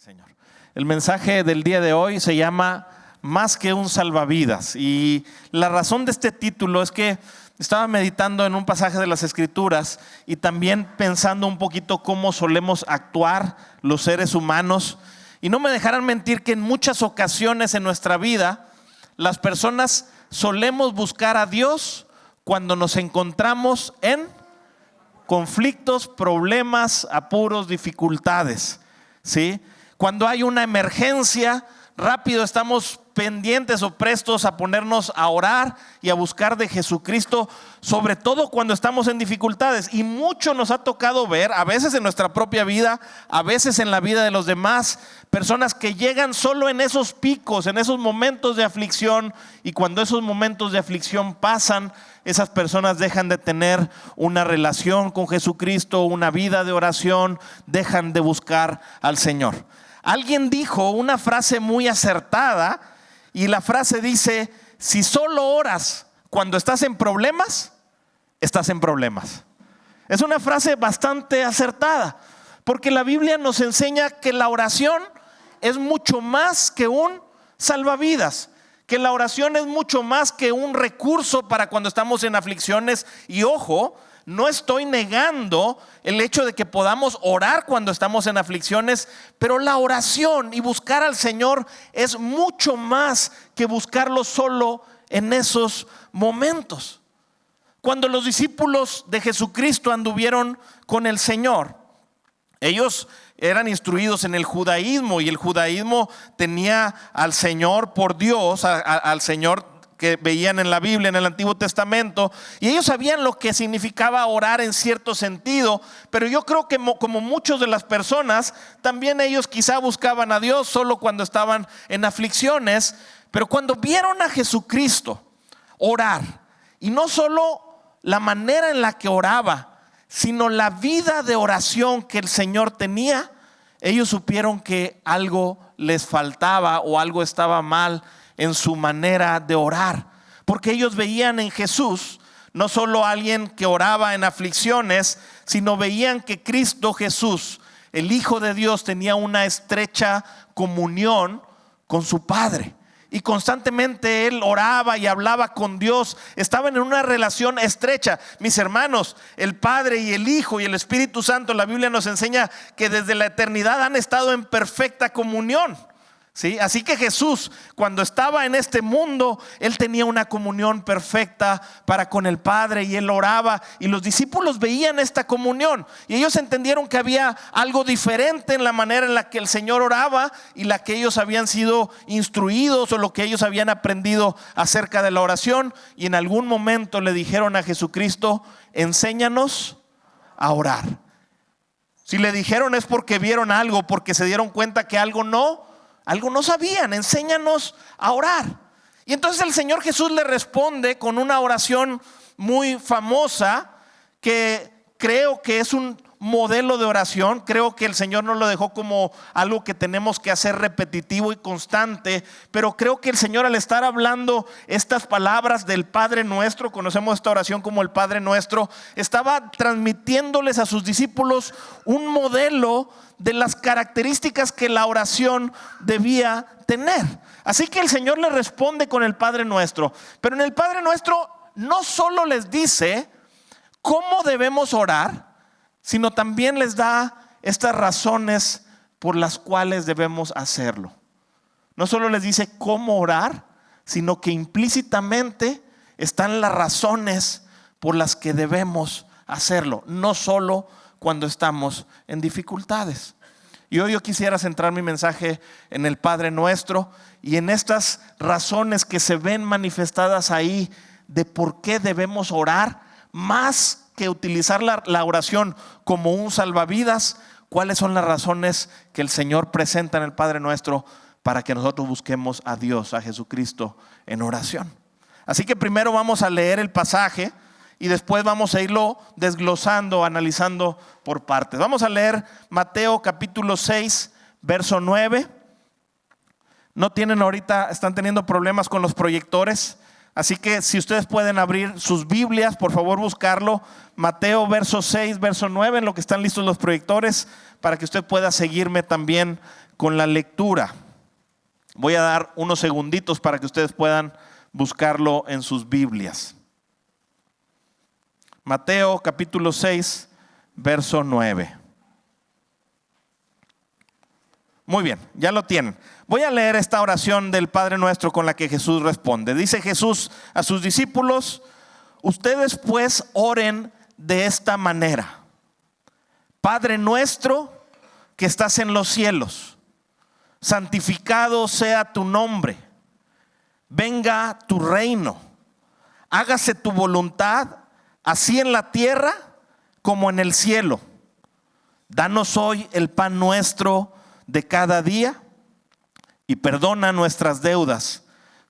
Señor. El mensaje del día de hoy se llama Más que un salvavidas, y la razón de este título es que estaba meditando en un pasaje de las Escrituras y también pensando un poquito cómo solemos actuar los seres humanos, y no me dejarán mentir que en muchas ocasiones en nuestra vida las personas solemos buscar a Dios cuando nos encontramos en conflictos, problemas, apuros, dificultades, ¿sí? Cuando hay una emergencia, rápido estamos pendientes o prestos a ponernos a orar y a buscar de Jesucristo, sobre todo cuando estamos en dificultades. Y mucho nos ha tocado ver, a veces en nuestra propia vida, a veces en la vida de los demás, personas que llegan solo en esos picos, en esos momentos de aflicción, y cuando esos momentos de aflicción pasan, esas personas dejan de tener una relación con Jesucristo, una vida de oración, dejan de buscar al Señor. Alguien dijo una frase muy acertada, y la frase dice: si solo oras cuando estás en problemas, estás en problemas. Es una frase bastante acertada, porque la Biblia nos enseña que la oración es mucho más que un salvavidas, que la oración es mucho más que un recurso para cuando estamos en aflicciones. Y ojo, no estoy negando el hecho de que podamos orar cuando estamos en aflicciones, pero la oración y buscar al Señor es mucho más que buscarlo solo en esos momentos. Cuando los discípulos de Jesucristo anduvieron con el Señor, ellos eran instruidos en el judaísmo, y el judaísmo tenía al Señor por Dios, al Señor que veían en la Biblia, en el Antiguo Testamento, y ellos sabían lo que significaba orar en cierto sentido. Pero yo creo que como muchas de las personas, también ellos quizá buscaban a Dios solo cuando estaban en aflicciones. Pero cuando vieron a Jesucristo orar, y no solo la manera en la que oraba, sino la vida de oración que el Señor tenía, ellos supieron que algo les faltaba o algo estaba mal en su manera de orar, porque ellos veían en Jesús no solo alguien que oraba en aflicciones, sino veían que Cristo Jesús, el Hijo de Dios, tenía una estrecha comunión con su Padre. Y constantemente él oraba y hablaba con Dios. Estaban en una relación estrecha. Mis hermanos, el Padre y el Hijo y el Espíritu Santo, la Biblia nos enseña que desde la eternidad han estado en perfecta comunión, ¿sí? Así que Jesús, cuando estaba en este mundo, él tenía una comunión perfecta para con el Padre, y él oraba, y los discípulos veían esta comunión, y ellos entendieron que había algo diferente en la manera en la que el Señor oraba y la que ellos habían sido instruidos, o lo que ellos habían aprendido acerca de la oración. Y en algún momento le dijeron a Jesucristo: enséñanos a orar. Si le dijeron es porque vieron algo, porque se dieron cuenta que algo no sabían. Enséñanos a orar. Y entonces el Señor Jesús le responde con una oración muy famosa, que creo que es un modelo de oración. Creo que el Señor nos lo dejó como algo que tenemos que hacer repetitivo y constante. Pero creo que el Señor, al estar hablando estas palabras del Padre Nuestro, conocemos esta oración como el Padre Nuestro, estaba transmitiéndoles a sus discípulos un modelo de las características que la oración debía tener. Así que el Señor le responde con el Padre Nuestro, pero en el Padre Nuestro no solo les dice cómo debemos orar, sino también les da estas razones por las cuales debemos hacerlo. No solo les dice cómo orar, sino que implícitamente están las razones por las que debemos hacerlo, no solo cuando estamos en dificultades. Y hoy yo quisiera centrar mi mensaje en el Padre Nuestro y en estas razones que se ven manifestadas ahí de por qué debemos orar, más que utilizar la oración como un salvavidas. ¿Cuáles son las razones que el Señor presenta en el Padre Nuestro para que nosotros busquemos a Dios, a Jesucristo, en oración? Así que primero vamos a leer el pasaje y después vamos a irlo desglosando, analizando por partes. Vamos a leer Mateo capítulo 6, verso 9. No tienen ahorita, están teniendo problemas con los proyectores, así que si ustedes pueden abrir sus Biblias, por favor buscarlo. Mateo verso 6, verso 9, en lo que están listos los proyectores, para que usted pueda seguirme también con la lectura. Voy a dar unos segunditos para que ustedes puedan buscarlo en sus Biblias. Mateo capítulo 6, verso 9. Muy bien, ya lo tienen. Voy a leer esta oración del Padre Nuestro con la que Jesús responde. Dice Jesús a sus discípulos: ustedes pues oren de esta manera: Padre nuestro que estás en los cielos, santificado sea tu nombre. Venga tu reino. Hágase tu voluntad, así en la tierra como en el cielo. Danos hoy el pan nuestro de cada día, y perdona nuestras deudas,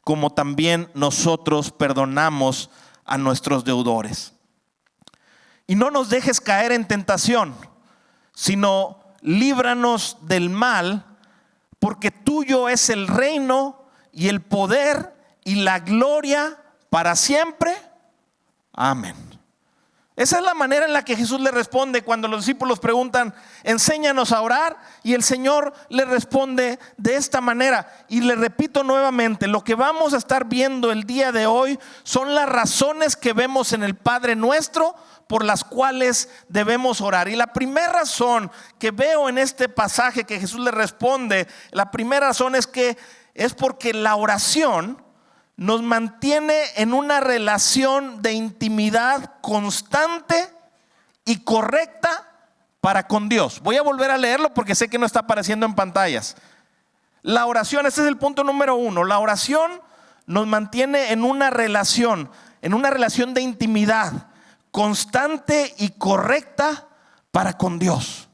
como también nosotros perdonamos a nuestros deudores. Y no nos dejes caer en tentación, sino líbranos del mal, porque tuyo es el reino y el poder y la gloria para siempre. Amén. Esa es la manera en la que Jesús le responde cuando los discípulos preguntan: enséñanos a orar, y el Señor le responde de esta manera. Y le repito nuevamente, lo que vamos a estar viendo el día de hoy son las razones que vemos en el Padre Nuestro por las cuales debemos orar. Y la primera razón que veo en este pasaje que Jesús le responde, la primera razón es porque la oración nos mantiene en una relación de intimidad constante y correcta para con Dios. Voy a volver a leerlo porque sé que no está apareciendo en pantallas. La oración, este es el punto número 1. La oración nos mantiene en una relación de intimidad constante y correcta para con Dios.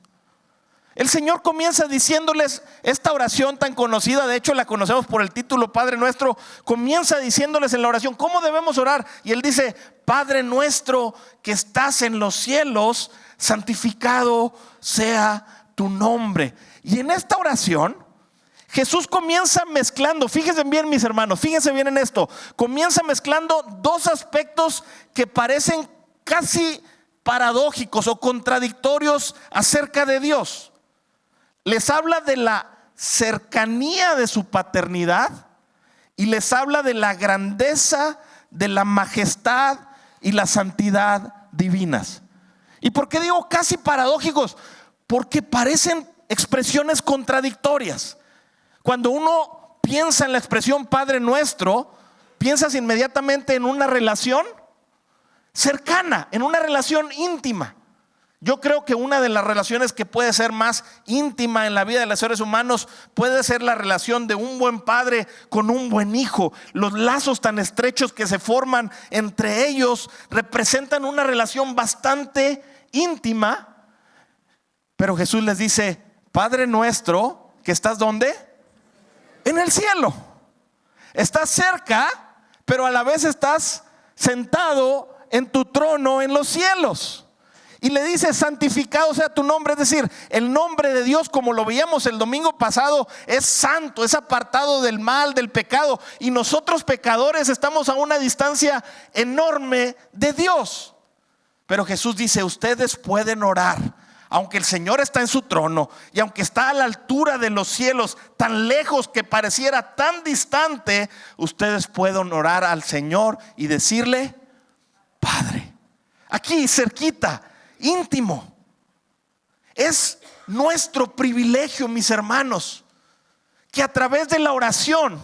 El Señor comienza diciéndoles esta oración tan conocida, de hecho la conocemos por el título Padre Nuestro. Comienza diciéndoles en la oración cómo debemos orar, y Él dice: Padre nuestro que estás en los cielos, santificado sea tu nombre. Y en esta oración Jesús comienza mezclando, fíjense bien mis hermanos, fíjense bien en esto, comienza mezclando dos aspectos que parecen casi paradójicos o contradictorios acerca de Dios. Les habla de la cercanía de su paternidad y les habla de la grandeza, de la majestad y la santidad divinas. ¿Y por qué digo casi paradójicos? Porque parecen expresiones contradictorias. Cuando uno piensa en la expresión Padre Nuestro, piensas inmediatamente en una relación cercana, en una relación íntima. Yo creo que una de las relaciones que puede ser más íntima en la vida de los seres humanos puede ser la relación de un buen padre con un buen hijo. Los lazos tan estrechos que se forman entre ellos representan una relación bastante íntima. Pero Jesús les dice: Padre nuestro, que estás ¿dónde? En el cielo. Estás cerca, pero a la vez estás sentado en tu trono en los cielos. Y le dice: santificado sea tu nombre. Es decir, el nombre de Dios, como lo veíamos el domingo pasado, es santo, es apartado del mal, del pecado. Y nosotros pecadores estamos a una distancia enorme de Dios. Pero Jesús dice: ustedes pueden orar, aunque el Señor está en su trono y aunque está a la altura de los cielos, tan lejos que pareciera tan distante, ustedes pueden orar al Señor y decirle: Padre. Aquí cerquita, íntimo. Es nuestro privilegio, mis hermanos, que a través de la oración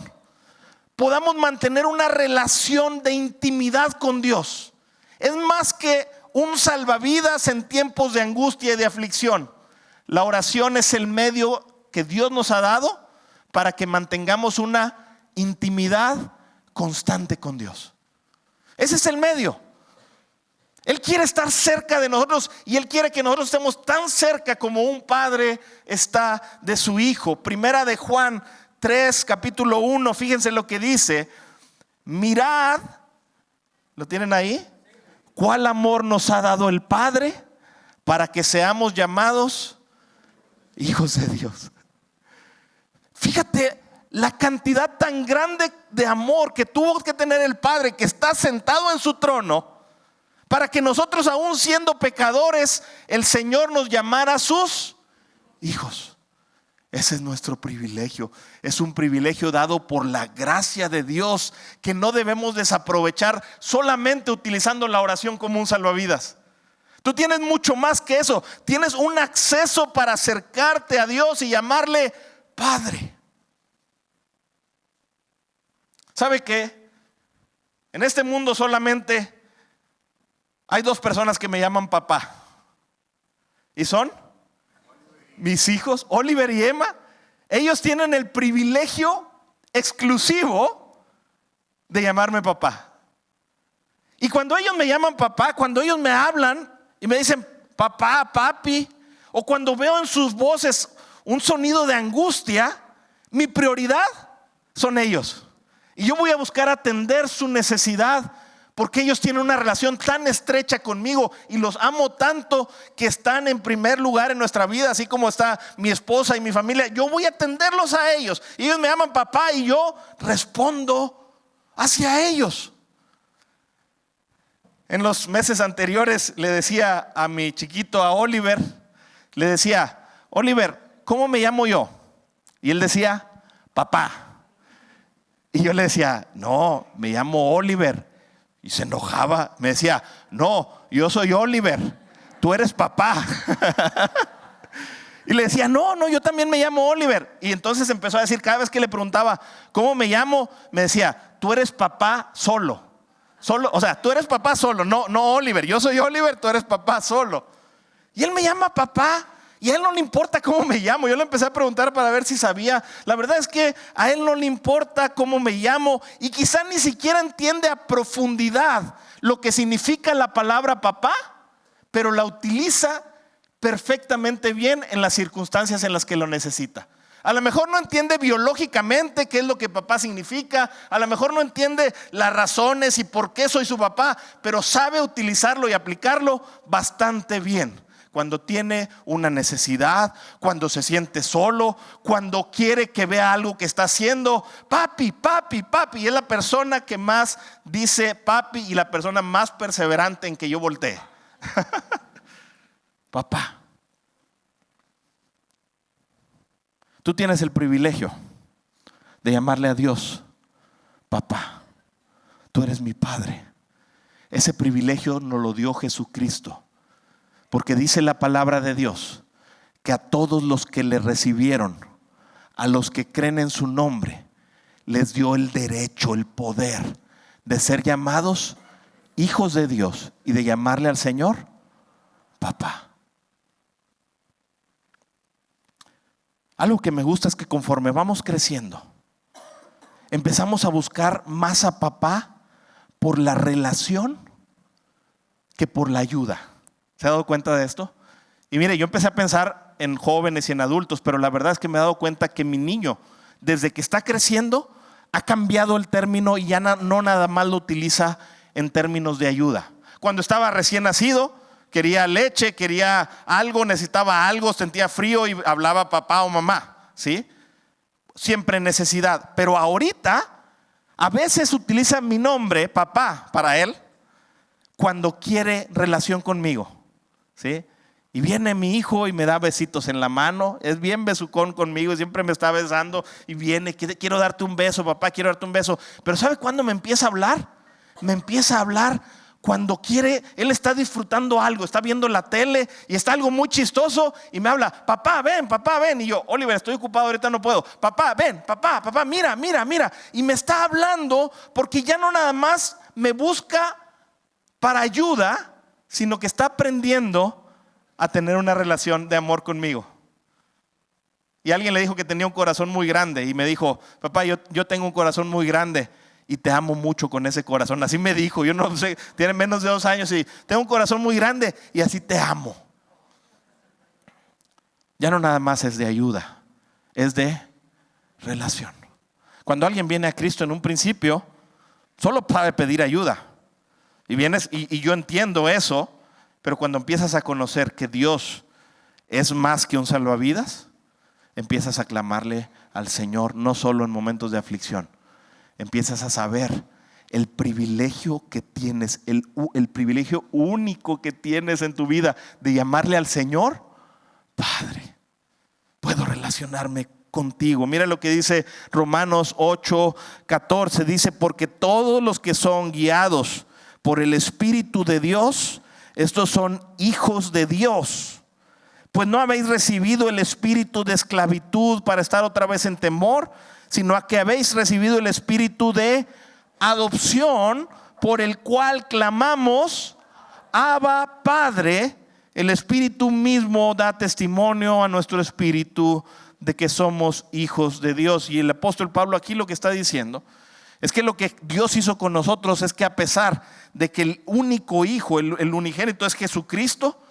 podamos mantener una relación de intimidad con Dios. Es más que un salvavidas en tiempos de angustia y de aflicción. La oración es el medio que Dios nos ha dado para que mantengamos una intimidad constante con Dios. Ese es el medio. Él quiere estar cerca de nosotros y Él quiere que nosotros estemos tan cerca como un padre está de su hijo. Primera de Juan 3, capítulo 1, fíjense lo que dice: mirad, ¿lo tienen ahí? ¿Cuál amor nos ha dado el Padre para que seamos llamados hijos de Dios? Fíjate la cantidad tan grande de amor que tuvo que tener el Padre, que está sentado en su trono, para que nosotros, aún siendo pecadores, el Señor nos llamara sus hijos. Ese es nuestro privilegio. Es un privilegio dado por la gracia de Dios que no debemos desaprovechar solamente utilizando la oración como un salvavidas. Tú tienes mucho más que eso. Tienes un acceso para acercarte a Dios y llamarle Padre. ¿Sabe qué? En este mundo solamente hay dos personas que me llaman papá. ¿Y son? Mis hijos, Oliver y Emma. Ellos tienen el privilegio exclusivo de llamarme papá. Y cuando ellos me llaman papá, cuando ellos me hablan y me dicen papá, papi, o cuando veo en sus voces un sonido de angustia, mi prioridad son ellos. Y yo voy a buscar atender su necesidad, porque ellos tienen una relación tan estrecha conmigo y los amo tanto que están en primer lugar en nuestra vida, así como está mi esposa y mi familia. Yo voy a atenderlos a ellos. Y ellos me llaman papá y yo respondo hacia ellos. En los meses anteriores le decía a mi chiquito, a Oliver, le decía, Oliver, ¿cómo me llamo yo? Y él decía, papá. Y yo le decía, no, me llamo Oliver. Y se enojaba, me decía, no, yo soy Oliver, tú eres papá. Y le decía, no, yo también me llamo Oliver. Y entonces empezó a decir, cada vez que le preguntaba, ¿cómo me llamo? Me decía, tú eres papá solo. O sea, tú eres papá solo, no Oliver. Yo soy Oliver, tú eres papá solo. Y él me llama papá. Y a él no le importa cómo me llamo. Yo le empecé a preguntar para ver si sabía. La verdad es que a él no le importa cómo me llamo. Y quizá ni siquiera entiende a profundidad lo que significa la palabra papá, pero la utiliza perfectamente bien en las circunstancias en las que lo necesita. A lo mejor no entiende biológicamente qué es lo que papá significa. A lo mejor no entiende las razones y por qué soy su papá, pero sabe utilizarlo y aplicarlo bastante bien. Cuando tiene una necesidad, cuando se siente solo, cuando quiere que vea algo que está haciendo, papi, papi, papi. Y es la persona que más dice papi y la persona más perseverante en que yo voltee. Papá. Tú tienes el privilegio de llamarle a Dios papá. Tú eres mi Padre. Ese privilegio nos lo dio Jesucristo. Porque dice la palabra de Dios que a todos los que le recibieron, a los que creen en su nombre, les dio el derecho, el poder de ser llamados hijos de Dios y de llamarle al Señor papá. Algo que me gusta es que conforme vamos creciendo, empezamos a buscar más a papá por la relación que por la ayuda. ¿Se ha dado cuenta de esto? Y mire, yo empecé a pensar en jóvenes y en adultos, pero la verdad es que me he dado cuenta que mi niño, desde que está creciendo, ha cambiado el término y ya no nada más lo utiliza en términos de ayuda. Cuando estaba recién nacido, quería leche, quería algo, necesitaba algo, sentía frío y hablaba papá o mamá, ¿sí? Siempre necesidad. Pero ahorita, a veces utiliza mi nombre, papá, para él, cuando quiere relación conmigo. ¿Sí? Y viene mi hijo y me da besitos en la mano. Es bien besucón conmigo, siempre me está besando. Y viene, quiero darte un beso, papá, quiero darte un beso. Pero ¿sabe cuándo me empieza a hablar? Me empieza a hablar cuando quiere. Él está disfrutando algo, está viendo la tele y está algo muy chistoso y me habla, papá, ven. Y yo, Oliver, estoy ocupado, ahorita no puedo. Papá, ven, papá, mira. Y me está hablando porque ya no nada más me busca para ayuda, sino que está aprendiendo a tener una relación de amor conmigo. Y alguien le dijo que tenía un corazón muy grande y me dijo, papá, yo tengo un corazón muy grande y te amo mucho con ese corazón. Así me dijo, yo no sé, tiene menos de 2 años y tengo un corazón muy grande y así te amo. Ya no nada más es de ayuda, es de relación. Cuando alguien viene a Cristo en un principio, solo sabe pedir ayuda. Y vienes y yo entiendo eso, pero cuando empiezas a conocer que Dios es más que un salvavidas, empiezas a clamarle al Señor, no solo en momentos de aflicción. Empiezas a saber el privilegio que tienes, el privilegio único que tienes en tu vida de llamarle al Señor Padre. puedo relacionarme contigo. Mira lo que dice Romanos 8:14. Dice: porque todos los que son guiados por el Espíritu de Dios, estos son hijos de Dios. Pues no habéis recibido el espíritu de esclavitud para estar otra vez en temor, sino a que habéis recibido el espíritu de adopción, por el cual clamamos: Abba, Padre. El Espíritu mismo da testimonio a nuestro espíritu de que somos hijos de Dios. Y el apóstol Pablo aquí lo que está diciendo es que lo que Dios hizo con nosotros es que, a pesar de que el único hijo, el unigénito, es Jesucristo,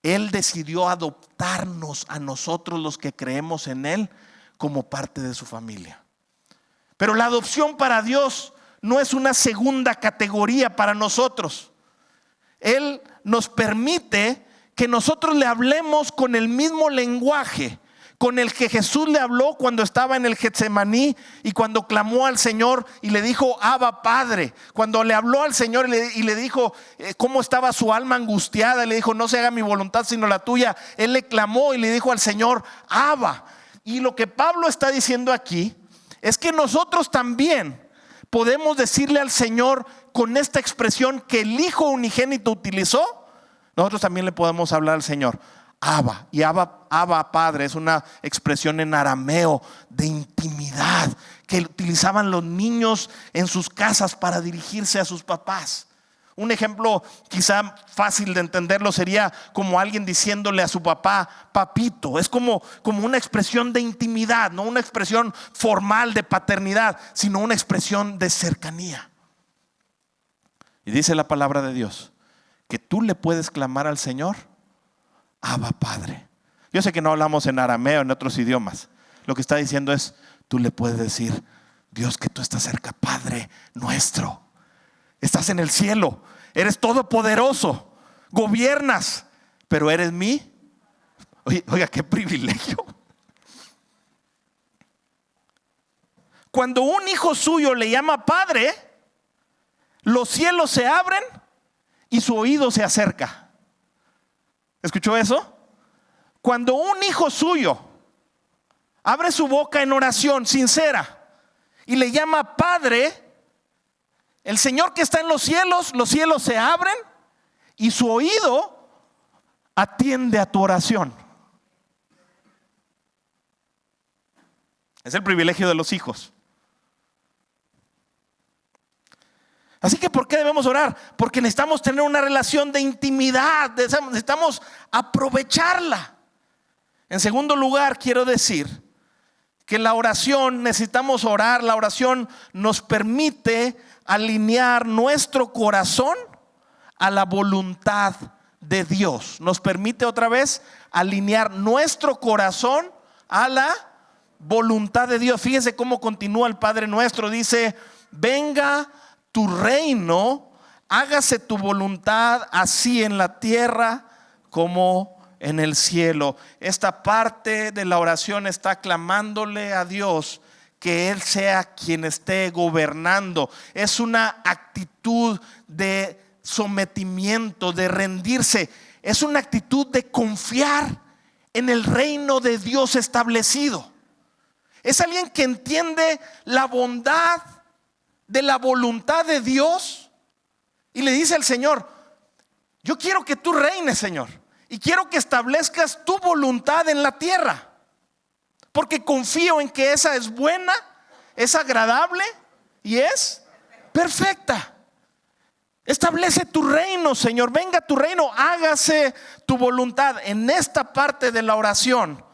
Él decidió adoptarnos a nosotros, los que creemos en Él, como parte de su familia. Pero la adopción para Dios no es una segunda categoría para nosotros. Él nos permite que nosotros le hablemos con el mismo lenguaje con el que Jesús le habló cuando estaba en el Getsemaní y cuando clamó al Señor y le dijo: Abba, Padre. Cuando le habló al Señor y le dijo cómo estaba su alma angustiada, le dijo: no se haga mi voluntad sino la tuya. Él le clamó y le dijo al Señor: Abba. Y lo que Pablo está diciendo aquí es que nosotros también podemos decirle al Señor con esta expresión que el Hijo unigénito utilizó. Nosotros también le podemos hablar al Señor: Abba. Y Abba, Padre, es una expresión en arameo de intimidad que utilizaban los niños en sus casas para dirigirse a sus papás. Un ejemplo quizá fácil de entenderlo sería como alguien diciéndole a su papá: papito. Es como una expresión de intimidad, no una expresión formal de paternidad, sino una expresión de cercanía. Y dice la palabra de Dios que tú le puedes clamar al Señor: Abba, Padre. Yo sé que no hablamos en arameo, en otros idiomas. Lo que está diciendo es: tú le puedes decir: Dios, que tú estás cerca, Padre nuestro. Estás en el cielo, eres todopoderoso, gobiernas, pero eres mi. Oiga, qué privilegio. Cuando un hijo suyo le llama Padre, los cielos se abren y su oído se acerca. ¿Escuchó eso? Cuando un hijo suyo abre su boca en oración sincera y le llama Padre, el Señor que está en los cielos se abren y su oído atiende a tu oración. Es el privilegio de los hijos. Así que ¿por qué debemos orar? Porque necesitamos tener una relación de intimidad, necesitamos aprovecharla. En segundo lugar, quiero decir que la oración, necesitamos orar. La oración nos permite alinear nuestro corazón a la voluntad de Dios. Nos permite otra vez alinear nuestro corazón a la voluntad de Dios. Fíjese cómo continúa el Padre Nuestro. Dice: venga tu reino, hágase tu voluntad, así en la tierra como en el cielo. Esta parte de la oración está clamándole a Dios que Él sea quien esté gobernando. Es una actitud de sometimiento, de rendirse. Es una actitud de confiar en el reino de Dios establecido. Es alguien que entiende la bondad de la voluntad de Dios y le dice al Señor: yo quiero que tú reines, Señor, y quiero que establezcas tu voluntad en la tierra, porque confío en que esa es buena, es agradable y es perfecta. Establece tu reino, Señor, venga tu reino, hágase tu voluntad. En esta parte de la oración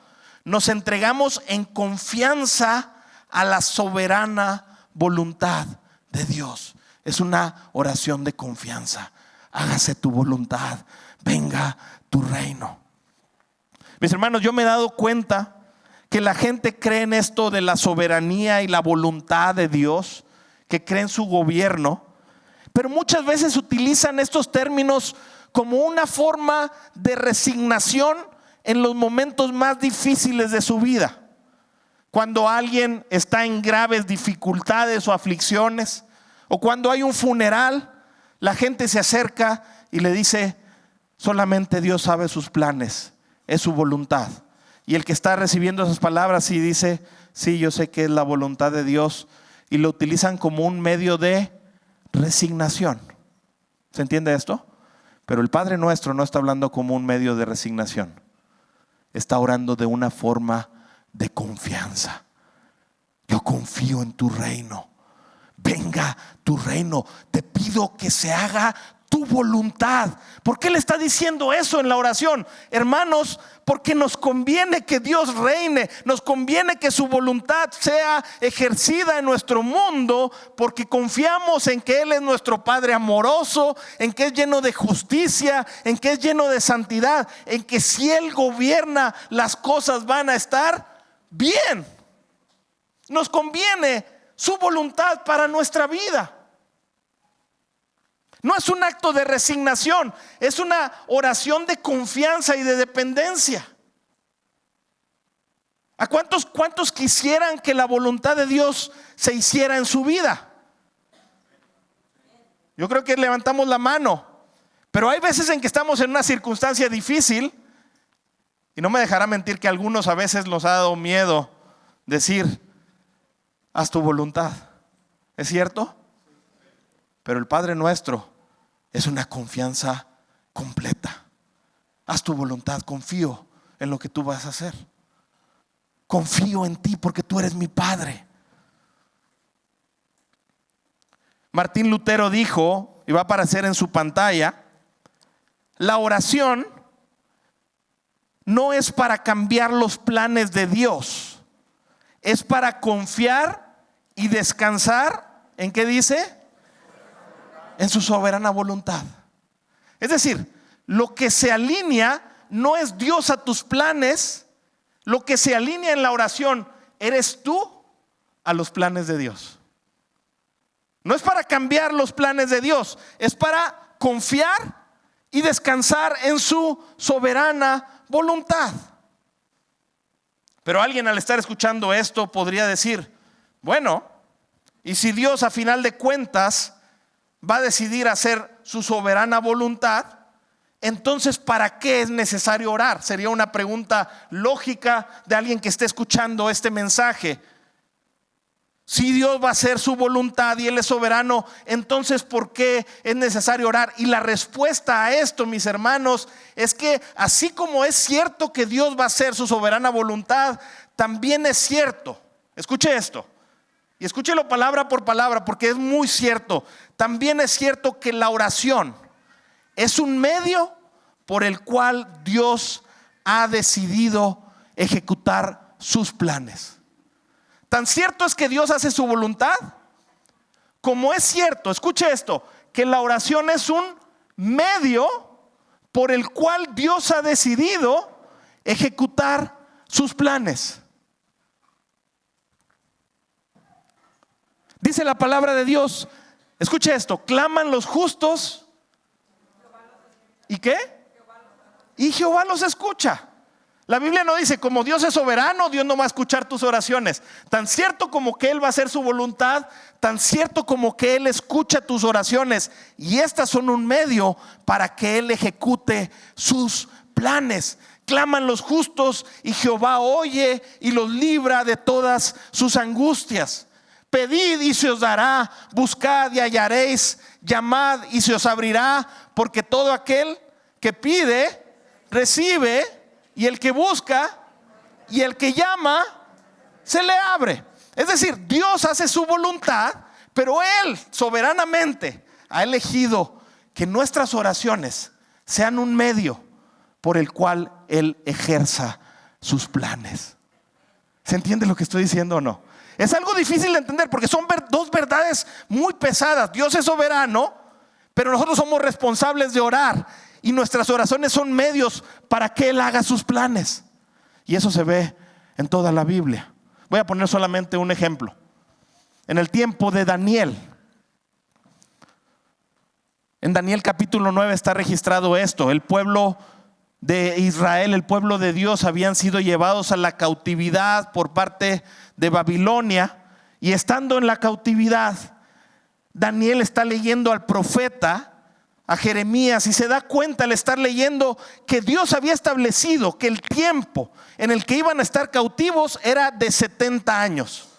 nos entregamos en confianza a la soberana voluntad de Dios. Es una oración de confianza. Hágase tu voluntad, venga tu reino. Mis hermanos, yo me he dado cuenta que la gente cree en esto de la soberanía y la voluntad de Dios, que cree en su gobierno, pero muchas veces utilizan estos términos como una forma de resignación en los momentos más difíciles de su vida. Cuando alguien está en graves dificultades o aflicciones, o cuando hay un funeral, la gente se acerca y le dice: solamente Dios sabe sus planes, es su voluntad. Y el que está recibiendo esas palabras y dice, sí, yo sé que es la voluntad de Dios, y lo utilizan como un medio de resignación. ¿Se entiende esto? Pero el Padre Nuestro no está hablando como un medio de resignación. Está orando de una forma de confianza. Yo confío en tu reino. Venga tu reino. Te pido que se haga tu voluntad. ¿Por qué le está diciendo eso en la oración? Hermanos, porque nos conviene que Dios reine, nos conviene que su voluntad sea ejercida en nuestro mundo, porque confiamos en que Él es nuestro Padre amoroso, en que es lleno de justicia, en que es lleno de santidad, en que si Él gobierna, las cosas van a estar bien. Nos conviene su voluntad para nuestra vida. No es un acto de resignación, es una oración de confianza y de dependencia. ¿A cuántos quisieran que la voluntad de Dios se hiciera en su vida? Yo creo que levantamos la mano, pero hay veces en que estamos en una circunstancia difícil, y no me dejará mentir que a algunos a veces nos ha dado miedo decir, haz tu voluntad. ¿Es cierto? Pero el Padre Nuestro es una confianza completa. Haz tu voluntad, confío en lo que tú vas a hacer. Confío en ti porque tú eres mi Padre. Martín Lutero dijo, y va a aparecer en su pantalla, la oración no es para cambiar los planes de Dios, es para confiar y descansar. ¿En qué dice? En su soberana voluntad. Es decir, lo que se alinea no es Dios a tus planes, lo que se alinea en la oración eres tú a los planes de Dios. No es para cambiar los planes de Dios, es para confiar y descansar en su soberana voluntad. Pero alguien al estar escuchando esto podría decir, bueno, y si Dios a final de cuentas va a decidir hacer su soberana voluntad, entonces ¿para qué es necesario orar? Sería una pregunta lógica de alguien que esté escuchando este mensaje. Si Dios va a hacer su voluntad y Él es soberano, entonces ¿por qué es necesario orar? Y la respuesta a esto, mis hermanos, es que así como es cierto que Dios va a hacer su soberana voluntad, también es cierto, escuche esto, y escúchelo palabra por palabra porque es muy cierto. También es cierto que la oración es un medio por el cual Dios ha decidido ejecutar sus planes. Tan cierto es que Dios hace su voluntad, como es cierto, escuche esto, que la oración es un medio por el cual Dios ha decidido ejecutar sus planes. Dice la palabra de Dios, escuche esto, claman los justos. ¿Y qué? Y Jehová los escucha. La Biblia no dice, como Dios es soberano, Dios no va a escuchar tus oraciones. Tan cierto como que Él va a hacer su voluntad, tan cierto como que Él escucha tus oraciones. Y estas son un medio para que Él ejecute sus planes. Claman los justos y Jehová oye y los libra de todas sus angustias. Pedid y se os dará, buscad y hallaréis, llamad y se os abrirá, porque todo aquel que pide, recibe, y el que busca y el que llama, se le abre. Es decir, Dios hace su voluntad, pero Él soberanamente ha elegido que nuestras oraciones sean un medio por el cual Él ejerza sus planes. ¿Se entiende lo que estoy diciendo o no? Es algo difícil de entender porque son dos verdades muy pesadas. Dios es soberano, pero nosotros somos responsables de orar y nuestras oraciones son medios para que Él haga sus planes. Y eso se ve en toda la Biblia. Voy a poner solamente un ejemplo. En el tiempo de Daniel, en Daniel capítulo 9 está registrado esto. El pueblo de Israel, el pueblo de Dios, habían sido llevados a la cautividad por parte de Babilonia, y estando en la cautividad, Daniel está leyendo al profeta a Jeremías y se da cuenta al estar leyendo que Dios había establecido que el tiempo en el que iban a estar cautivos era de 70 años.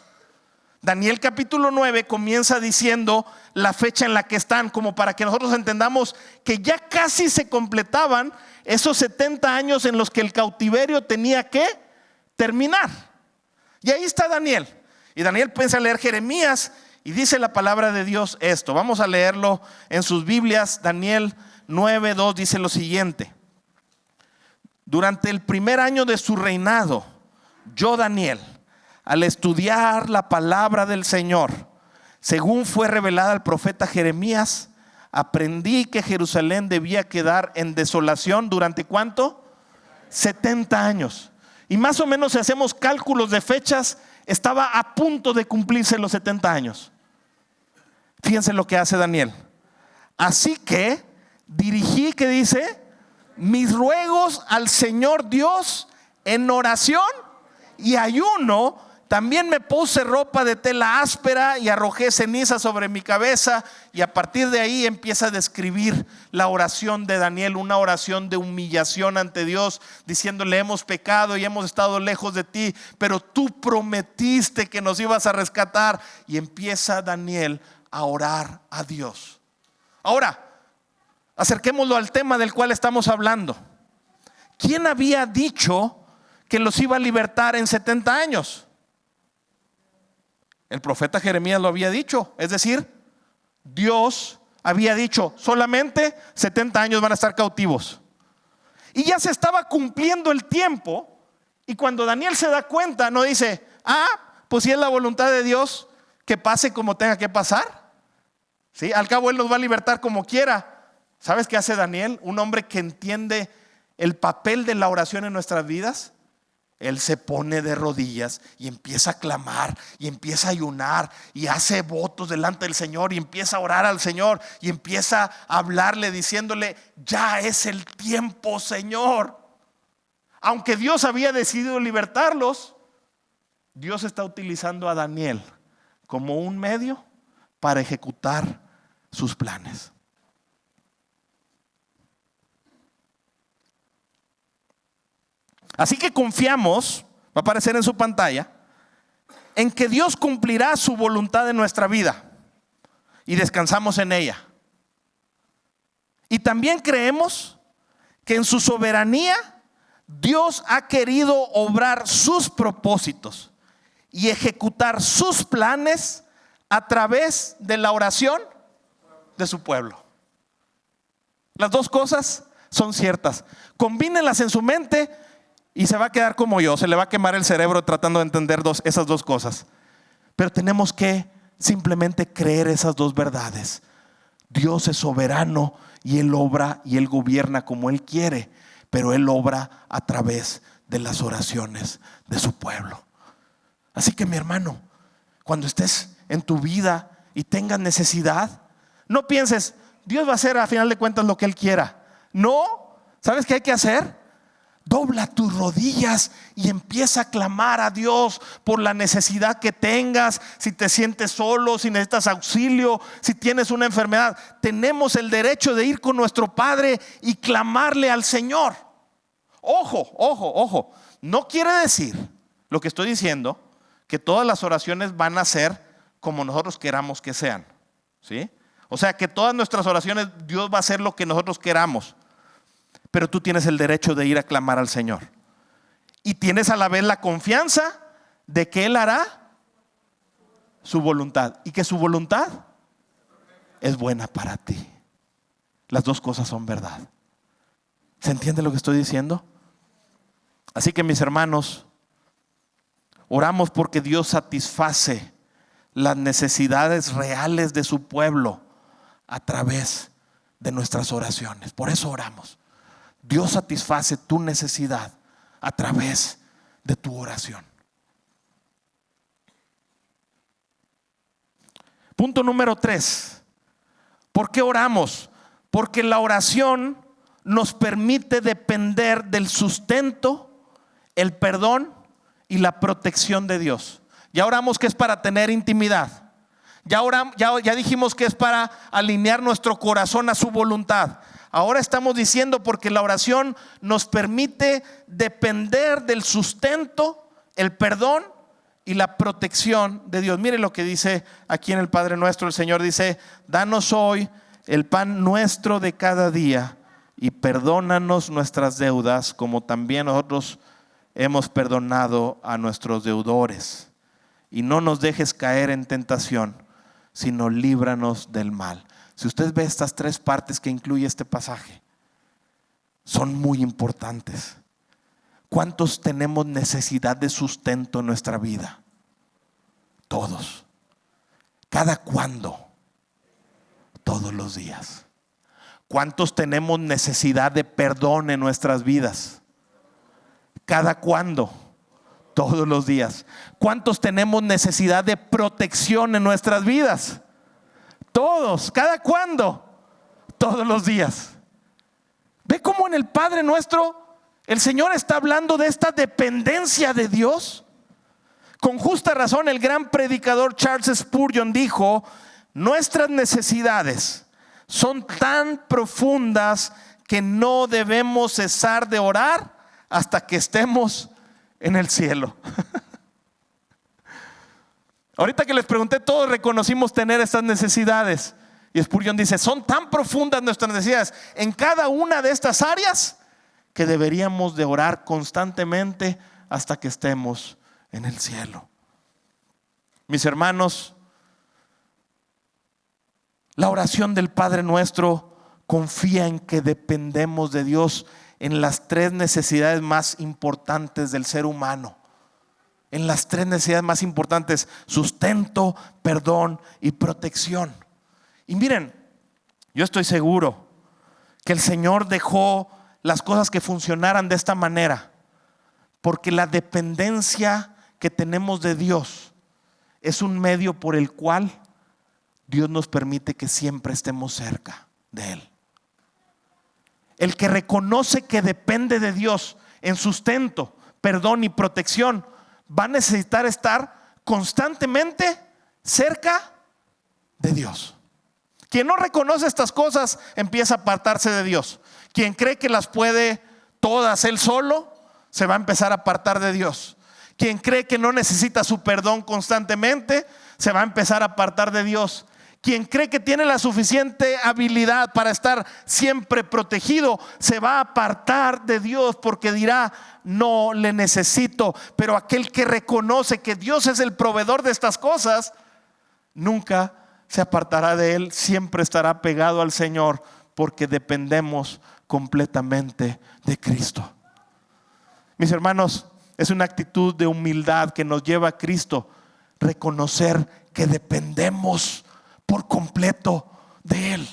Daniel capítulo 9 comienza diciendo la fecha en la que están, como para que nosotros entendamos que ya casi se completaban esos 70 años en los que el cautiverio tenía que terminar. Y ahí está Daniel. Y Daniel piensa leer Jeremías y dice la palabra de Dios esto. Vamos a leerlo en sus Biblias. Daniel 9:2 dice lo siguiente: durante el primer año de su reinado, yo, Daniel, al estudiar la palabra del Señor, según fue revelada al profeta Jeremías, aprendí que Jerusalén debía quedar en desolación durante ¿cuánto? 70 años. Y más o menos si hacemos cálculos de fechas, estaba a punto de cumplirse los 70 años. Fíjense lo que hace Daniel. Así que dirigí, ¿qué dice? Mis ruegos al Señor Dios en oración y ayuno. También me puse ropa de tela áspera y arrojé ceniza sobre mi cabeza. Y a partir de ahí empieza a describir la oración de Daniel, una oración de humillación ante Dios, diciéndole: hemos pecado y hemos estado lejos de ti, pero tú prometiste que nos ibas a rescatar. Y empieza Daniel a orar a Dios. Ahora, acerquémoslo al tema del cual estamos hablando. ¿Quién había dicho que los iba a libertar en 70 años? El profeta Jeremías lo había dicho, es decir, Dios había dicho solamente 70 años van a estar cautivos. Y ya se estaba cumpliendo el tiempo. Y cuando Daniel se da cuenta, no dice: pues si es la voluntad de Dios, que pase como tenga que pasar. ¿Sí? Al cabo Él nos va a libertar como quiera. ¿Sabes qué hace Daniel? Un hombre que entiende el papel de la oración en nuestras vidas. Él se pone de rodillas y empieza a clamar y empieza a ayunar y hace votos delante del Señor y empieza a orar al Señor y empieza a hablarle diciéndole: ya es el tiempo, Señor. Aunque Dios había decidido libertarlos, Dios está utilizando a Daniel como un medio para ejecutar sus planes. Así que confiamos, va a aparecer en su pantalla, en que Dios cumplirá su voluntad en nuestra vida y descansamos en ella. Y también creemos que en su soberanía Dios ha querido obrar sus propósitos y ejecutar sus planes a través de la oración de su pueblo. Las dos cosas son ciertas. Combínenlas en su mente y se va a quedar como yo, se le va a quemar el cerebro tratando de entender esas dos cosas. Pero tenemos que simplemente creer esas dos verdades. Dios es soberano y Él obra y Él gobierna como Él quiere, pero Él obra a través de las oraciones de su pueblo. Así que, mi hermano, cuando estés en tu vida y tengas necesidad, no pienses: Dios va a hacer a final de cuentas lo que Él quiera. No, ¿sabes qué hay que hacer? Dobla tus rodillas y empieza a clamar a Dios por la necesidad que tengas. Si te sientes solo, si necesitas auxilio, si tienes una enfermedad, tenemos el derecho de ir con nuestro Padre y clamarle al Señor. Ojo, no quiere decir lo que estoy diciendo que todas las oraciones van a ser como nosotros queramos que sean, ¿sí? O sea, que todas nuestras oraciones Dios va a hacer lo que nosotros queramos. Pero tú tienes el derecho de ir a clamar al Señor. Y tienes a la vez la confianza de que Él hará su voluntad. Y que su voluntad es buena para ti. Las dos cosas son verdad. ¿Se entiende lo que estoy diciendo? Así que, mis hermanos, oramos porque Dios satisface las necesidades reales de su pueblo a través de nuestras oraciones. Por eso oramos. Dios satisface tu necesidad a través de tu oración. Punto número 3. ¿Por qué oramos? Porque la oración nos permite depender del sustento, el perdón y la protección de Dios. Ya oramos que es para tener intimidad. Ya dijimos que es para alinear nuestro corazón a su voluntad. Ahora estamos diciendo porque la oración nos permite depender del sustento, el perdón y la protección de Dios. Mire lo que dice aquí en el Padre Nuestro. El Señor dice: danos hoy el pan nuestro de cada día y perdónanos nuestras deudas como también nosotros hemos perdonado a nuestros deudores. Y no nos dejes caer en tentación, sino líbranos del mal. Si usted ve estas tres partes que incluye este pasaje, son muy importantes. ¿Cuántos tenemos necesidad de sustento en nuestra vida? Todos. ¿Cada cuándo? Todos los días. ¿Cuántos tenemos necesidad de perdón en nuestras vidas? ¿Cada cuándo? Todos los días. ¿Cuántos tenemos necesidad de protección en nuestras vidas? Todos. ¿Cada cuándo? Todos los días. ¿Ve cómo en el Padre Nuestro el Señor está hablando de esta dependencia de Dios? Con justa razón el gran predicador Charles Spurgeon dijo: nuestras necesidades son tan profundas que no debemos cesar de orar hasta que estemos en el cielo. Ahorita que les pregunté, todos reconocimos tener estas necesidades. Y Spurgeon dice: son tan profundas nuestras necesidades en cada una de estas áreas que deberíamos de orar constantemente hasta que estemos en el cielo. Mis hermanos, la oración del Padre Nuestro confía en que dependemos de Dios en las tres necesidades más importantes del ser humano. En las tres necesidades más importantes: sustento, perdón y protección. Y miren, yo estoy seguro que el Señor dejó las cosas que funcionaran de esta manera porque la dependencia que tenemos de Dios es un medio por el cual Dios nos permite que siempre estemos cerca de Él. El que reconoce que depende de Dios en sustento, perdón y protección va a necesitar estar constantemente cerca de Dios. Quien no reconoce estas cosas empieza a apartarse de Dios. Quien cree que las puede todas él solo, se va a empezar a apartar de Dios. Quien cree que no necesita su perdón constantemente, se va a empezar a apartar de Dios. Quien cree que tiene la suficiente habilidad para estar siempre protegido, se va a apartar de Dios porque dirá: no le necesito. Pero aquel que reconoce que Dios es el proveedor de estas cosas, nunca se apartará de Él, siempre estará pegado al Señor porque dependemos completamente de Cristo. Mis hermanos, es una actitud de humildad que nos lleva a Cristo, reconocer que dependemos por completo de Él.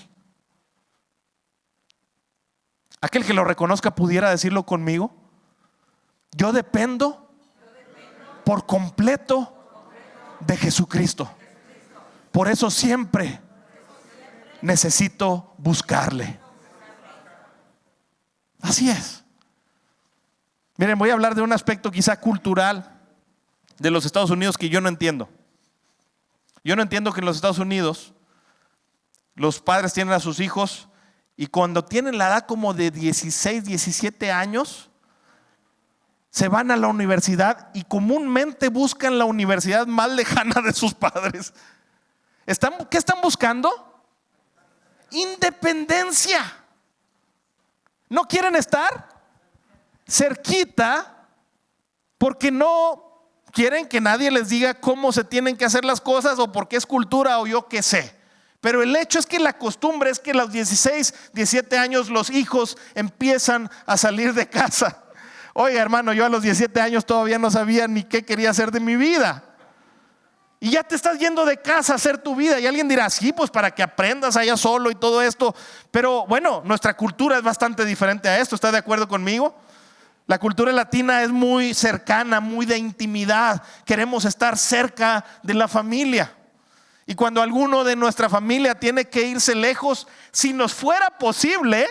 Aquel que lo reconozca pudiera decirlo conmigo: yo dependo por completo de Jesucristo. Por eso siempre necesito buscarle. Así es. Miren, voy a hablar de un aspecto quizá cultural de los Estados Unidos que yo no entiendo. Yo no entiendo que en los Estados Unidos los padres tienen a sus hijos y cuando tienen la edad como de 16, 17 años se van a la universidad y comúnmente buscan la universidad más lejana de sus padres. ¿Qué están buscando? Independencia. No quieren estar cerquita porque no quieren que nadie les diga cómo se tienen que hacer las cosas o porque es cultura o yo qué sé. Pero el hecho es que la costumbre es que a los 16, 17 años los hijos empiezan a salir de casa. Oiga, hermano, yo a los 17 años todavía no sabía ni qué quería hacer de mi vida. Y ya te estás yendo de casa a hacer tu vida. Y alguien dirá: sí, pues para que aprendas allá solo y todo esto. Pero bueno, nuestra cultura es bastante diferente a esto. ¿Está de acuerdo conmigo? La cultura latina es muy cercana, muy de intimidad. Queremos estar cerca de la familia. Y cuando alguno de nuestra familia tiene que irse lejos, si nos fuera posible,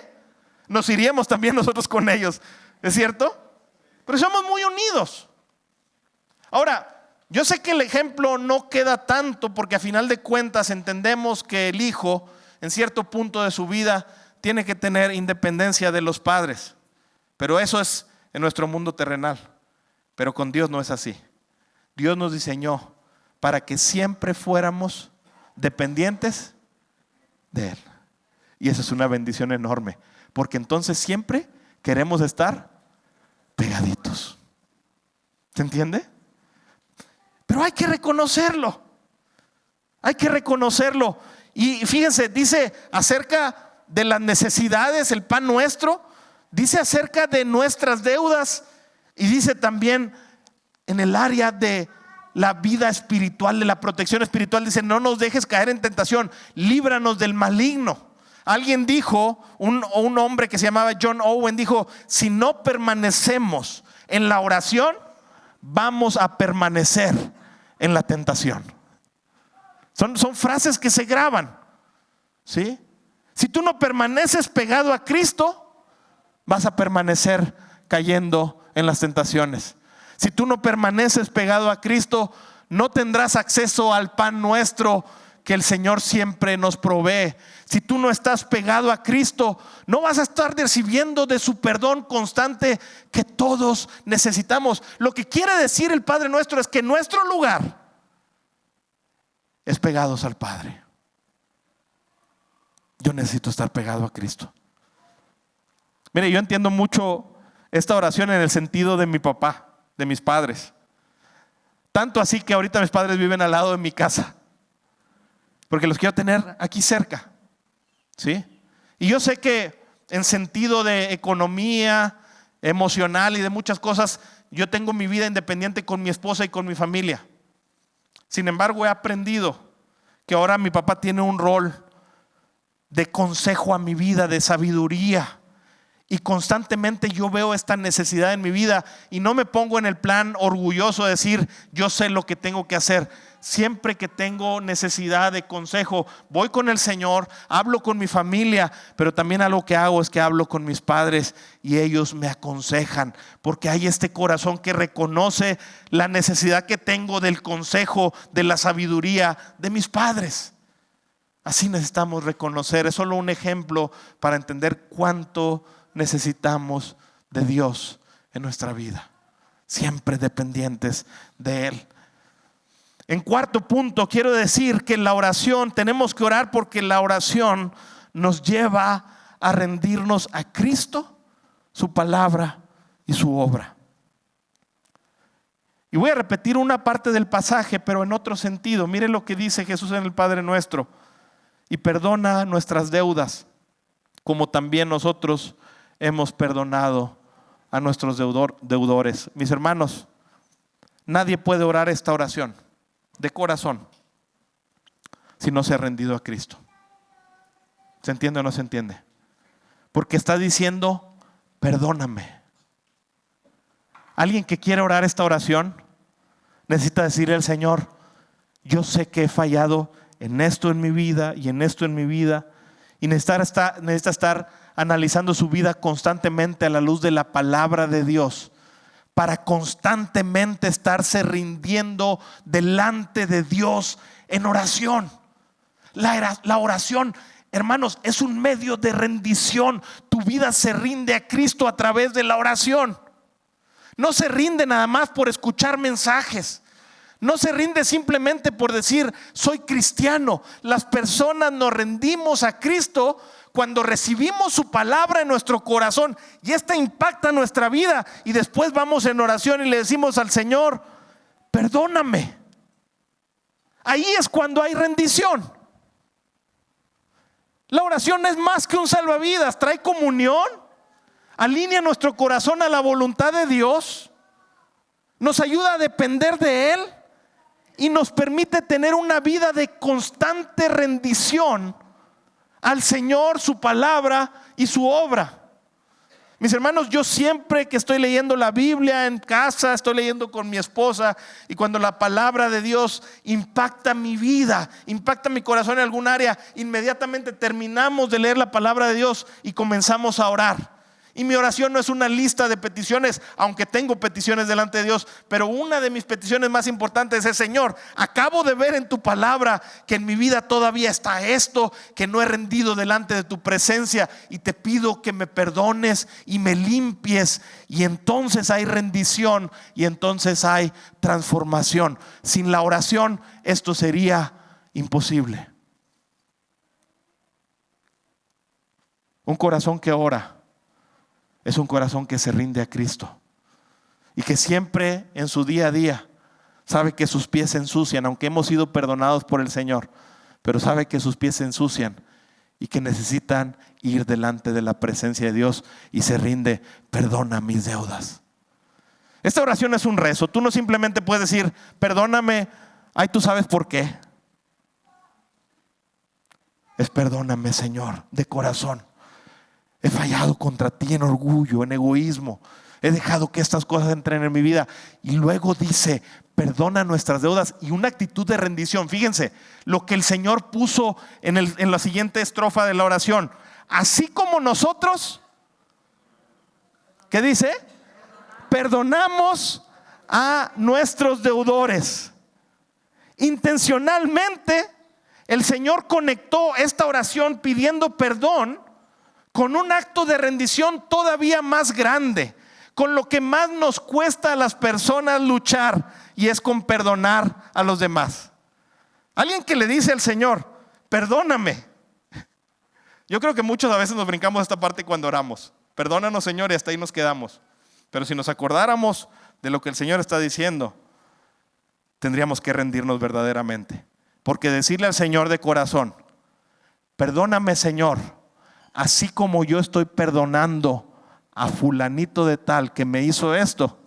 nos iríamos también nosotros con ellos. ¿Es cierto? Pero somos muy unidos. Ahora, Yo sé que el ejemplo no queda tanto porque a final de cuentas entendemos que el hijo en cierto punto de su vida tiene que tener independencia de los padres. Pero eso es en nuestro mundo terrenal. Pero con Dios no es así. Dios nos diseñó para que siempre fuéramos dependientes de Él. Y eso es una bendición enorme, porque entonces siempre queremos estar pegaditos. ¿Se entiende? Pero hay que reconocerlo. Hay que reconocerlo. Y fíjense, dice acerca de las necesidades, el pan nuestro, dice acerca de nuestras deudas y dice también en el área de la vida espiritual, de la protección espiritual, dice: no nos dejes caer en tentación, líbranos del maligno. Alguien dijo, un hombre que se llamaba John Owen dijo: si no permanecemos en la oración, vamos a permanecer en la tentación. Son frases que se graban, ¿sí? Si tú no permaneces pegado a Cristo, vas a permanecer cayendo en las tentaciones. Si tú no permaneces pegado a Cristo, no tendrás acceso al pan nuestro que el Señor siempre nos provee. Si tú no estás pegado a Cristo, no vas a estar recibiendo de su perdón constante que todos necesitamos. Lo que quiere decir el Padre Nuestro es que nuestro lugar es pegados al Padre. Yo necesito estar pegado a Cristo. Mire, yo entiendo mucho esta oración en el sentido de mi papá, de mis padres. Tanto así que ahorita mis padres viven al lado de mi casa, porque los quiero tener aquí cerca, ¿sí? Y yo sé que en sentido de economía emocional y de muchas cosas, yo tengo mi vida independiente con mi esposa y con mi familia. Sin embargo, he aprendido que ahora mi papá tiene un rol de consejo a mi vida, de sabiduría. Y constantemente yo veo esta necesidad en mi vida y no me pongo en el plan orgulloso de decir yo sé lo que tengo que hacer. Siempre que tengo necesidad de consejo, voy con el Señor, hablo con mi familia, pero también algo que hago es que hablo con mis padres y ellos me aconsejan, porque hay este corazón que reconoce la necesidad que tengo del consejo, de la sabiduría de mis padres. Así necesitamos reconocer. Es solo un ejemplo para entender cuánto necesitamos de Dios en nuestra vida, siempre dependientes de Él. En cuarto punto, quiero decir que la oración, tenemos que orar porque la oración nos lleva a rendirnos a Cristo, su palabra y su obra. Y voy a repetir una parte del pasaje, pero en otro sentido. Mire lo que dice Jesús en el Padre Nuestro: y perdona nuestras deudas, como también nosotros hemos perdonado a nuestros deudores. Mis hermanos, nadie puede orar esta oración de corazón si no se ha rendido a Cristo. ¿Se entiende o no se entiende? Porque está diciendo: perdóname. Alguien que quiere orar esta oración necesita decirle al Señor: yo sé que he fallado en esto en mi vida y en esto en mi vida, y necesita estar analizando su vida constantemente a la luz de la palabra de Dios, para constantemente estarse rindiendo delante de Dios en oración. La oración, hermanos, es un medio de rendición. Tu vida se rinde a Cristo a través de la oración. No se rinde nada más por escuchar mensajes. No se rinde simplemente por decir soy cristiano. Las personas nos rendimos a Cristo cuando recibimos su palabra en nuestro corazón y esta impacta nuestra vida, y después vamos en oración y le decimos al Señor: perdóname. Ahí es cuando hay rendición. La oración es más que un salvavidas, trae comunión, alinea nuestro corazón a la voluntad de Dios, nos ayuda a depender de Él y nos permite tener una vida de constante rendición al Señor, su palabra y su obra. Mis hermanos, yo siempre que estoy leyendo la Biblia en casa, estoy leyendo con mi esposa, y cuando la palabra de Dios impacta mi vida, impacta mi corazón en algún área, inmediatamente terminamos de leer la palabra de Dios y comenzamos a orar. Y mi oración no es una lista de peticiones, aunque tengo peticiones delante de Dios, pero una de mis peticiones más importantes es: Señor, acabo de ver en tu palabra que en mi vida todavía está esto, que no he rendido delante de tu presencia, y te pido que me perdones y me limpies. Y entonces hay rendición y entonces hay transformación. Sin la oración esto sería imposible. Un corazón que ora es un corazón que se rinde a Cristo y que siempre en su día a día sabe que sus pies se ensucian, aunque hemos sido perdonados por el Señor, pero sabe que sus pies se ensucian y que necesitan ir delante de la presencia de Dios, y se rinde: perdona mis deudas. Esta oración es un rezo. Tú no simplemente puedes decir: perdóname, ay, tú sabes por qué. Es: perdóname, Señor, de corazón. He fallado contra ti en orgullo, en egoísmo. He dejado que estas cosas entren en mi vida. Y luego dice: perdona nuestras deudas, y una actitud de rendición. Fíjense lo que el Señor puso en la siguiente estrofa de la oración: así como nosotros, ¿qué dice? Perdonamos a nuestros deudores. Intencionalmente el Señor conectó esta oración pidiendo perdón con un acto de rendición todavía más grande, con lo que más nos cuesta a las personas luchar, y es con perdonar a los demás. Alguien que le dice al Señor: perdóname. Yo creo que muchos a veces nos brincamos esta parte cuando oramos: perdónanos, Señor, y hasta ahí nos quedamos. Pero si nos acordáramos de lo que el Señor está diciendo, tendríamos que rendirnos verdaderamente. Porque decirle al Señor de corazón: perdóname, Señor, así como yo estoy perdonando a fulanito de tal que me hizo esto,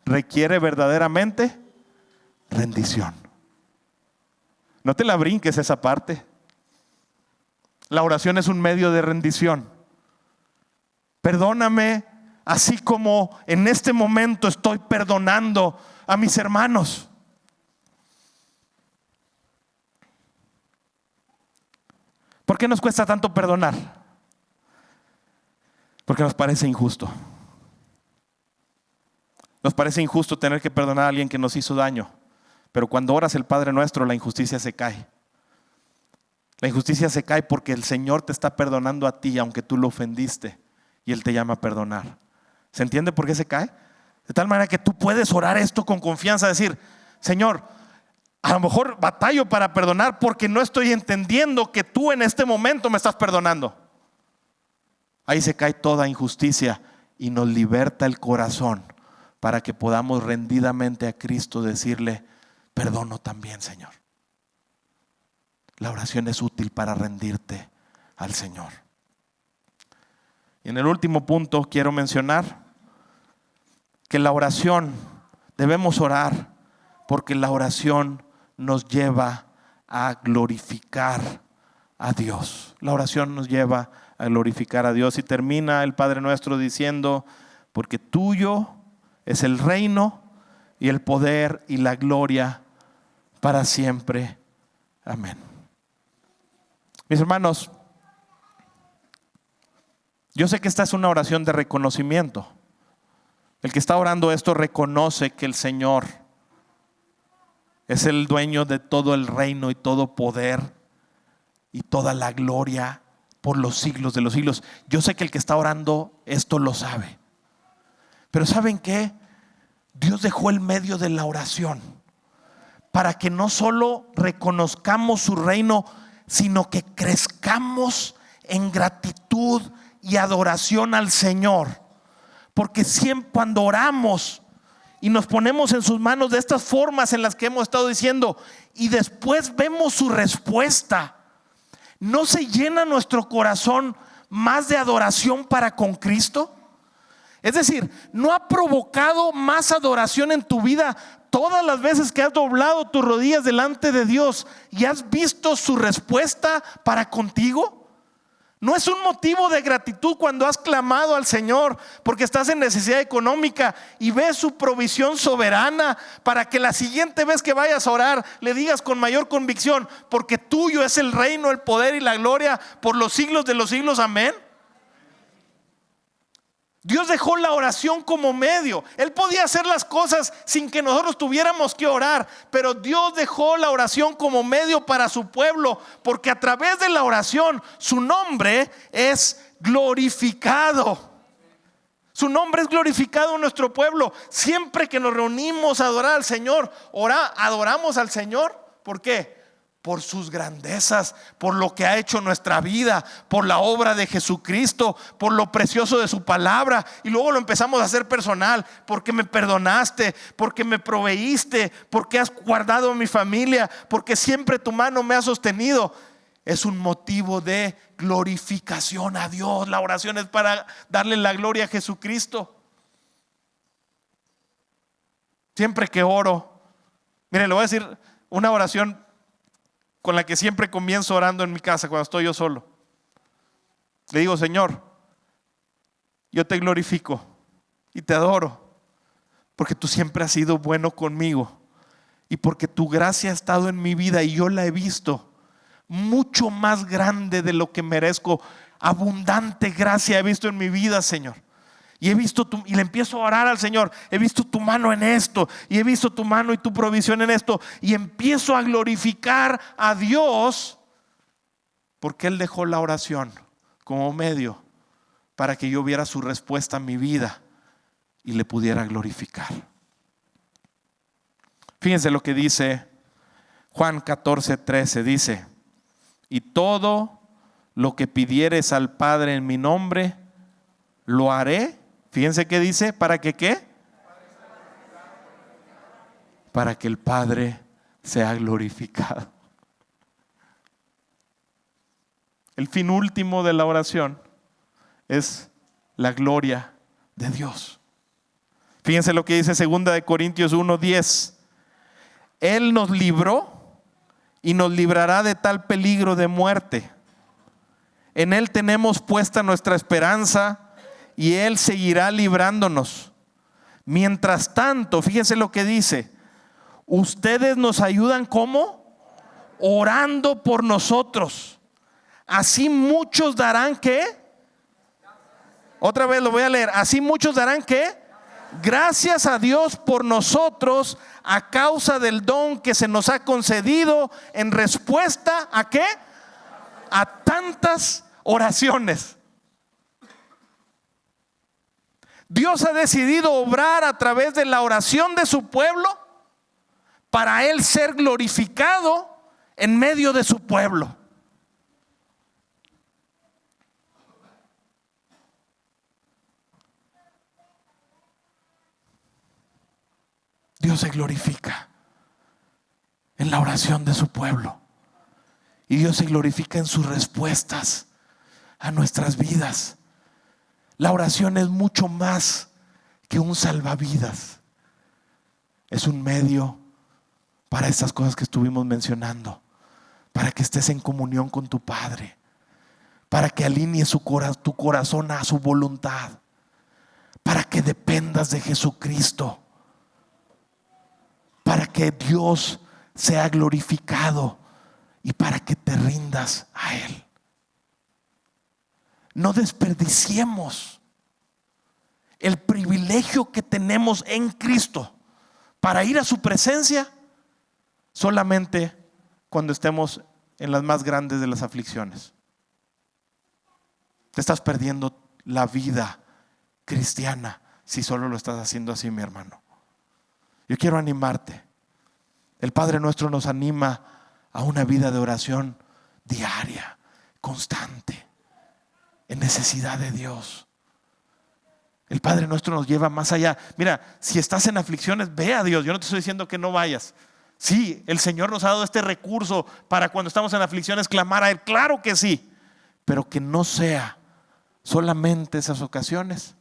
requiere verdaderamente rendición. No te la brinques esa parte. La oración es un medio de rendición. Perdóname así como en este momento estoy perdonando a mis hermanos. ¿Por qué nos cuesta tanto perdonar? Porque nos parece injusto. Nos parece injusto tener que perdonar a alguien que nos hizo daño. Pero cuando oras el Padre Nuestro, la injusticia se cae. La injusticia se cae porque el Señor te está perdonando a ti, aunque tú lo ofendiste, y Él te llama a perdonar. ¿Se entiende por qué se cae? De tal manera que tú puedes orar esto con confianza, decir: Señor, a lo mejor batallo para perdonar porque no estoy entendiendo que tú en este momento me estás perdonando. Ahí se cae toda injusticia y nos liberta el corazón para que podamos rendidamente a Cristo decirle: perdono también, Señor. La oración es útil para rendirte al Señor. Y en el último punto quiero mencionar que la oración, debemos orar porque la oración nos lleva a glorificar a Dios. La oración nos lleva a glorificar a Dios. Y termina el Padre Nuestro diciendo: porque tuyo es el reino y el poder y la gloria para siempre. Amén. Mis hermanos, yo sé que esta es una oración de reconocimiento. El que está orando esto reconoce que el Señor es el dueño de todo el reino y todo poder y toda la gloria por los siglos de los siglos. Yo sé que el que está orando esto lo sabe. Pero ¿saben qué? Dios dejó el medio de la oración para que no solo reconozcamos su reino, sino que crezcamos en gratitud y adoración al Señor. Porque siempre cuando oramos y nos ponemos en sus manos de estas formas en las que hemos estado diciendo, y después vemos su respuesta, ¿no se llena nuestro corazón más de adoración para con Cristo? Es decir, ¿no ha provocado más adoración en tu vida todas las veces que has doblado tus rodillas delante de Dios y has visto su respuesta para contigo? ¿No es un motivo de gratitud cuando has clamado al Señor porque estás en necesidad económica y ves su provisión soberana para que la siguiente vez que vayas a orar le digas con mayor convicción: porque tuyo es el reino, el poder y la gloria por los siglos de los siglos? Amén. Dios dejó la oración como medio. Él podía hacer las cosas sin que nosotros tuviéramos que orar, pero Dios dejó la oración como medio para su pueblo, porque a través de la oración su nombre es glorificado. Su nombre es glorificado en nuestro pueblo. Siempre que nos reunimos a adorar al Señor, adoramos al Señor. ¿Por qué? Por sus grandezas, por lo que ha hecho en nuestra vida, por la obra de Jesucristo, por lo precioso de su palabra. Y luego lo empezamos a hacer personal, porque me perdonaste, porque me proveíste, porque has guardado a mi familia, porque siempre tu mano me ha sostenido. Es un motivo de glorificación a Dios. La oración es para darle la gloria a Jesucristo. Siempre que oro, mire, le voy a decir una oración con la que siempre comienzo orando en mi casa cuando estoy yo solo. Le digo: Señor, yo te glorifico y te adoro, porque tú siempre has sido bueno conmigo y porque tu gracia ha estado en mi vida y yo la he visto mucho más grande de lo que merezco. Abundante gracia he visto en mi vida, Señor. Y he visto y le empiezo a orar al Señor: he visto tu mano en esto, y he visto tu mano y tu provisión en esto. Y empiezo a glorificar a Dios, porque Él dejó la oración como medio para que yo viera su respuesta a mi vida y le pudiera glorificar. Fíjense lo que dice Juan 14:13. Dice: y todo lo que pidieres al Padre en mi nombre, lo haré. Fíjense que dice: ¿para que qué? Para que el Padre sea glorificado. El fin último de la oración es la gloria de Dios. Fíjense lo que dice 2 Corintios 1:10. Él nos libró y nos librará de tal peligro de muerte. En Él tenemos puesta nuestra esperanza y Él seguirá librándonos. Mientras tanto, fíjense lo que dice: ustedes nos ayudan, ¿cómo? Orando por nosotros. Así muchos darán, ¿qué? Otra vez lo voy a leer. Así muchos darán, ¿qué? Gracias a Dios por nosotros, a causa del don que se nos ha concedido en respuesta ¿a qué? A tantas oraciones. Dios ha decidido obrar a través de la oración de su pueblo para Él ser glorificado en medio de su pueblo. Dios se glorifica en la oración de su pueblo, y Dios se glorifica en sus respuestas a nuestras vidas. La oración es mucho más que un salvavidas. Es un medio para estas cosas que estuvimos mencionando, para que estés en comunión con tu Padre, para que alinees tu corazón a su voluntad, para que dependas de Jesucristo, para que Dios sea glorificado y para que te rindas a Él. No desperdiciemos el privilegio que tenemos en Cristo para ir a su presencia solamente cuando estemos en las más grandes de las aflicciones. Te estás perdiendo la vida cristiana si solo lo estás haciendo así, mi hermano. Yo quiero animarte. El Padre Nuestro nos anima a una vida de oración diaria, constante, en necesidad de Dios. El Padre Nuestro nos lleva más allá. Mira, si estás en aflicciones, ve a Dios. Yo no te estoy diciendo que no vayas. Sí, el Señor nos ha dado este recurso para cuando estamos en aflicciones clamar a Él. Claro que sí, pero que no sea solamente esas ocasiones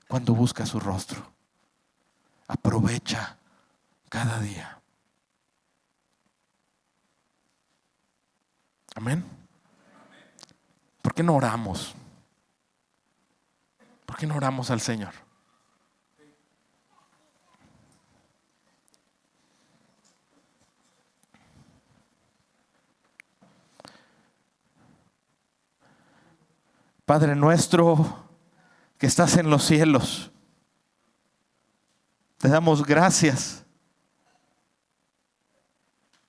cuando buscas su rostro. Aprovecha cada día. Amén. ¿Por qué no oramos? ¿Por qué no oramos al Señor? Padre nuestro que estás en los cielos. Te damos gracias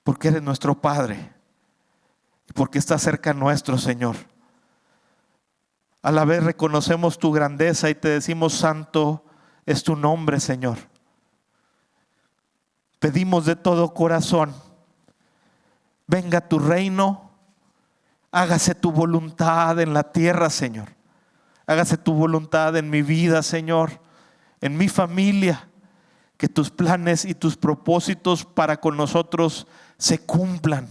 porque eres nuestro Padre y porque estás cerca nuestro, Señor. A la vez reconocemos tu grandeza y te decimos: santo es tu nombre, Señor. Pedimos de todo corazón: venga tu reino, hágase tu voluntad en la tierra, Señor. Hágase tu voluntad en mi vida, Señor, en mi familia. Que tus planes y tus propósitos para con nosotros se cumplan.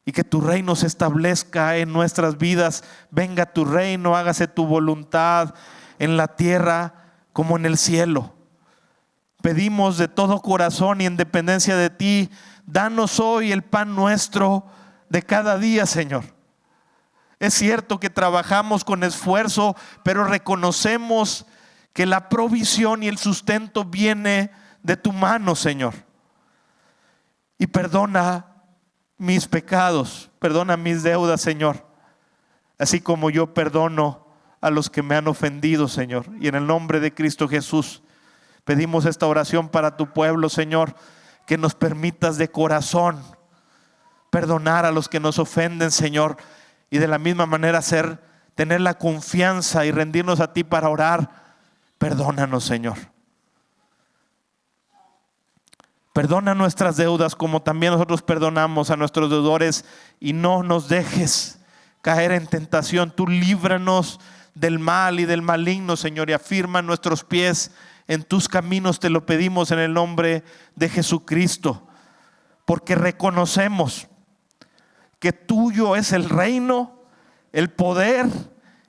Y que tu reino se establezca en nuestras vidas. Venga tu reino, hágase tu voluntad en la tierra como en el cielo. Pedimos de todo corazón y en dependencia de ti: danos hoy el pan nuestro de cada día, Señor. Es cierto que trabajamos con esfuerzo, pero reconocemos que la provisión y el sustento viene de tu mano, Señor. Y perdona mis pecados, perdona mis deudas, Señor, así como yo perdono a los que me han ofendido, Señor. Y en el nombre de Cristo Jesús pedimos esta oración para tu pueblo, Señor, que nos permitas de corazón perdonar a los que nos ofenden, Señor, y de la misma manera tener la confianza y rendirnos a ti para orar. Perdónanos, Señor. Perdona nuestras deudas como también nosotros perdonamos a nuestros deudores, y no nos dejes caer en tentación. Tú líbranos del mal y del maligno, Señor, y afirma nuestros pies en tus caminos. Te lo pedimos en el nombre de Jesucristo, porque reconocemos que tuyo es el reino, el poder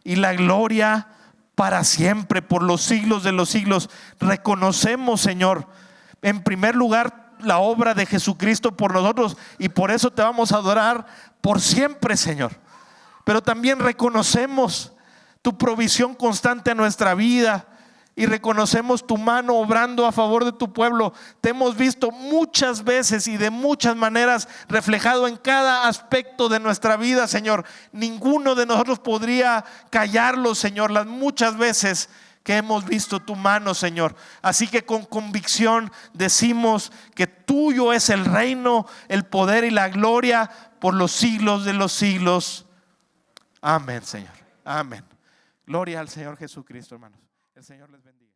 y la gloria para siempre, por los siglos de los siglos. Reconocemos, Señor, en primer lugar la obra de Jesucristo por nosotros, y por eso te vamos a adorar por siempre, Señor. Pero también reconocemos tu provisión constante en nuestra vida, y reconocemos tu mano obrando a favor de tu pueblo. Te hemos visto muchas veces y de muchas maneras reflejado en cada aspecto de nuestra vida, Señor. Ninguno de nosotros podría callarlo, Señor, las muchas veces que hemos visto tu mano, Señor. Así que con convicción decimos que tuyo es el reino, el poder y la gloria por los siglos de los siglos. Amén, Señor. Amén. Gloria al Señor Jesucristo, hermanos. El Señor les bendiga.